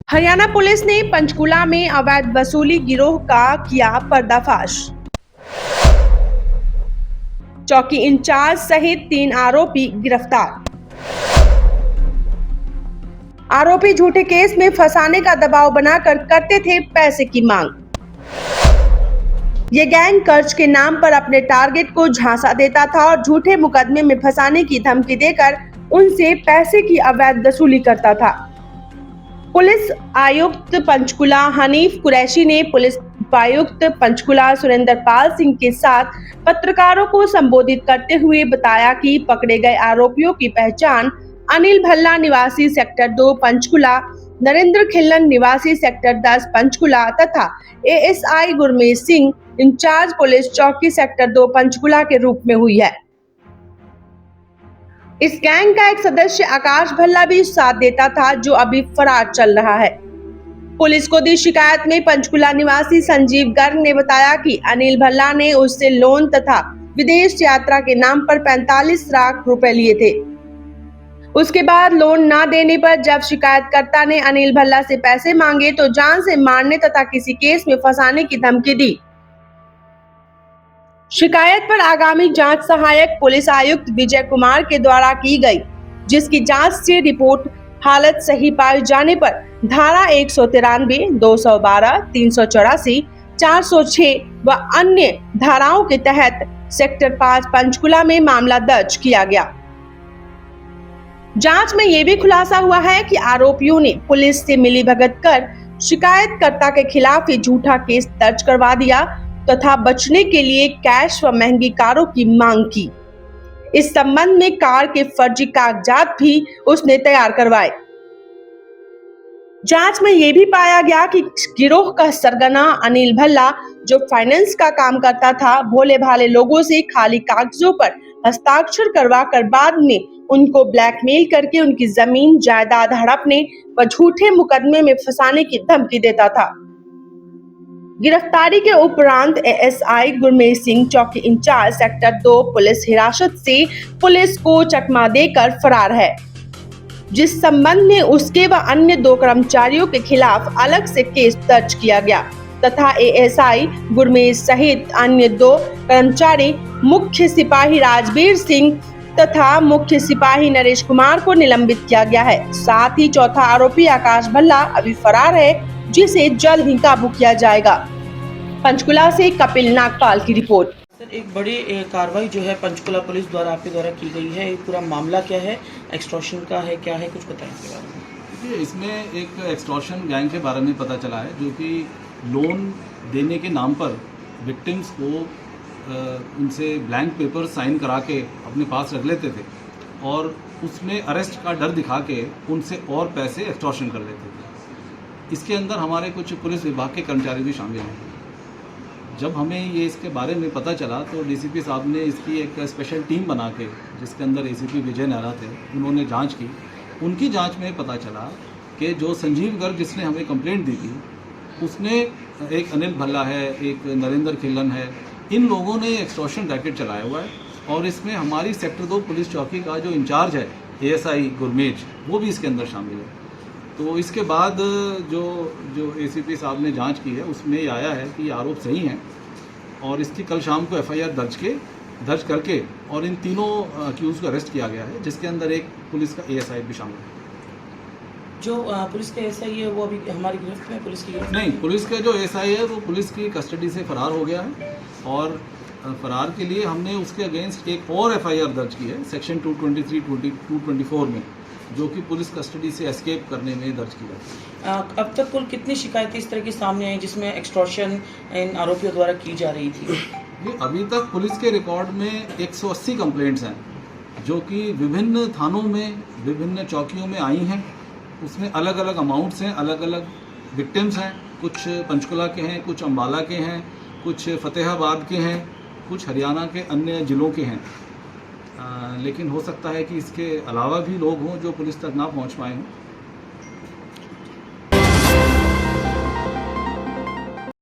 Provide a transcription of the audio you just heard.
Haryana police ने पंचकुला में अवैध वसूली गिरोह का किया पर्दाफाश। चौकी इंचार्ज सहित 3 आरोपी गिरफ्तार। आरोपी झूठे केस में फंसाने का दबाव बनाकर करते थे पैसे की मांग। ये गैंग कर्ज के नाम पर अपने टारगेट को झांसा देता था और झूठे मुकदमे में फंसाने की धमकी देकर उनसे पैसे की अवैध वसूली करता था। पुलिस आयुक्त पंचकुला हनीफ कुरैशी ने पुलिस उपायुक्त पंचकुला सुरेंद्र पाल सिंह के साथ पत्रकारों को संबोधित करते हुए बताया कि पकड़े गए आरोपियों की पहचान अनिल भल्ला निवासी सेक्टर 2 पंचकुला, नरेंद्र खिल्लन निवासी सेक्टर 10 पंचकुला तथा ASI Gurmeet Singh incharge police चौकी सेक्टर 2 पंचकुला के रूप में हुई है। इस गैंग का एक सदस्य आकाश भल्ला भी साथ देता था, जो अभी फरार चल रहा है। पुलिस को दी शिकायत में पंचकुला निवासी संजीव गर्ग ने बताया कि अनिल भल्ला ने उससे लोन तथा विदेश यात्रा के नाम पर 45 लाख रुपए लिए थे। उसके बाद लोन ना देने पर जब शिकायतकर्ता ने अनिल भल्ला से पैसे मांगे तो जान से मारने तथा किसी केस में फंसाने की धमकी दी। शिकायत पर आगामी जांच सहायक पुलिस आयुक्त विजय कुमार के द्वारा की गई, जिसकी जांच से रिपोर्ट हालत सही पाए जाने पर धारा 193, 212, 384, 406 व अन्य धाराओं के तहत सेक्टर 5 पंचकुला में मामला दर्ज किया गया। जांच में यह भी खुलासा हुआ है कि आरोपियों ने पुलिस से मिलीभगत कर शिकायतकर्ता के खिलाफ ही झूठा केस दर्ज करवा दिया तथा बचने के लिए कैश व महंगी कारों की मांग की। इस संबंध में कार के फर्जी कागजात भी उसने तैयार करवाए। जांच में यह भी पाया गया कि गिरोह का सरगना अनिल भल्ला, जो फाइनेंस का काम करता था, भोले भाले लोगों से खाली कागजों पर हस्ताक्षर करवा कर बाद में उनको ब्लैकमेल करके उनकी जमीन जायदाद हड़पने व झूठे मुकदमे में फंसाने की धमकी देता था। गिरफ्तारी के उपरांत एएसआई गुरमीत सिंह चौकी इंचार्ज सेक्टर 2 पुलिस हिरासत से पुलिस को चकमा देकर फरार है, जिस संबंध में उसके व अन्य 2 कर्मचारियों के खिलाफ अलग से केस दर्ज किया गया तथा एएसआई गुरमीत सहित अन्य 2 कर्मचारी मुख्य सिपाही राजवीर सिंह तथा मुख्य सिपाही नरेश कुमार को निलंबित किया गया है। साथ ही चौथा आरोपी आकाश भल्ला अभी फरार है, जिसे जल्द ही काबू किया जाएगा। पंचकुला से कपिल नागपाल की रिपोर्ट। सर, एक बड़ी कार्रवाई जो है पंचकुला पुलिस द्वारा आपके द्वारा की गई है, पूरा मामला क्या है, एक्सटॉर्शन का है, क्या है, कुछ बताएं इसके बारे में। देखिए, इसमें एक एक्सटॉर्शन गैंग के बारे में पता चला है, जो कि लोन देने के नाम पर विक्टिम्स को उनसे ब्लैंक पेपर साइन करा के अपने पास रख लेते थे और उसमें अरेस्ट का डर दिखा के उनसे और पैसे एक्सटॉर्शन कर लेते थे। इसके अंदर हमारे कुछ पुलिस विभाग के कर्मचारी भी शामिल हैं। जब हमें ये इसके बारे में पता चला तो डीसीपी साहब ने इसकी एक स्पेशल टीम बना के, जिसके अंदर एसीपी विजय नेहरा थे, उन्होंने जांच की। उनकी जांच में पता चला कि जो संजीव गर्ग जिसने हमें कंप्लेंट दी थी, उसने, एक अनिल भल्ला है, एक नरेंद्र खिल्लन है, इन लोगों ने एक्सटॉर्शन रैकेट चलाया हुआ है और इसमें हमारी सेक्टर 2 पुलिस चौकी का जो इंचार्ज है एएसआई गुरमीत, वो भी इसके अंदर शामिल है। तो इसके बाद जो एसीपी साहब ने जांच की है, उसमें ये आया है कि ये आरोप सही हैं और इसकी कल शाम को एफआईआर दर्ज करके और इन तीनों अक्यूज को अरेस्ट किया गया है, जिसके अंदर एक पुलिस का एएसआई भी शामिल है। जो पुलिस का एएसआई है वो अभी हमारी गिरफ्त में, पुलिस की गिरफ्त नहीं, पुलिस का जो एएसआई है वो पुलिस की कस्टडी से फरार हो गया है और फरार के लिए हमने उसके अगेंस्ट एक और एफआईआर दर्ज की है सेक्शन 223, 224 में, जो कि पुलिस कस्टडी से एस्केप करने में दर्ज की गई। अब तक कुल कितनी शिकायतें इस तरह की सामने आई जिसमें एक्सटॉर्शन इन आरोपियों द्वारा की जा रही थी? ये अभी तक पुलिस के रिकॉर्ड में 180 कंप्लेंट्स हैं, जो कि विभिन्न थानों में, विभिन्न चौकियों में आई हैं। उसमें अलग अलग अमाउंट्स हैं, अलग अलग विक्टिम्स हैं। कुछ पंचकुला के हैं, कुछ अम्बाला के हैं, कुछ फतेहाबाद के हैं, कुछ हरियाणा के अन्य ज़िलों के हैं। लेकिन हो सकता है कि इसके अलावा भी लोग हों जो पुलिस तक ना पहुंच पाए हों।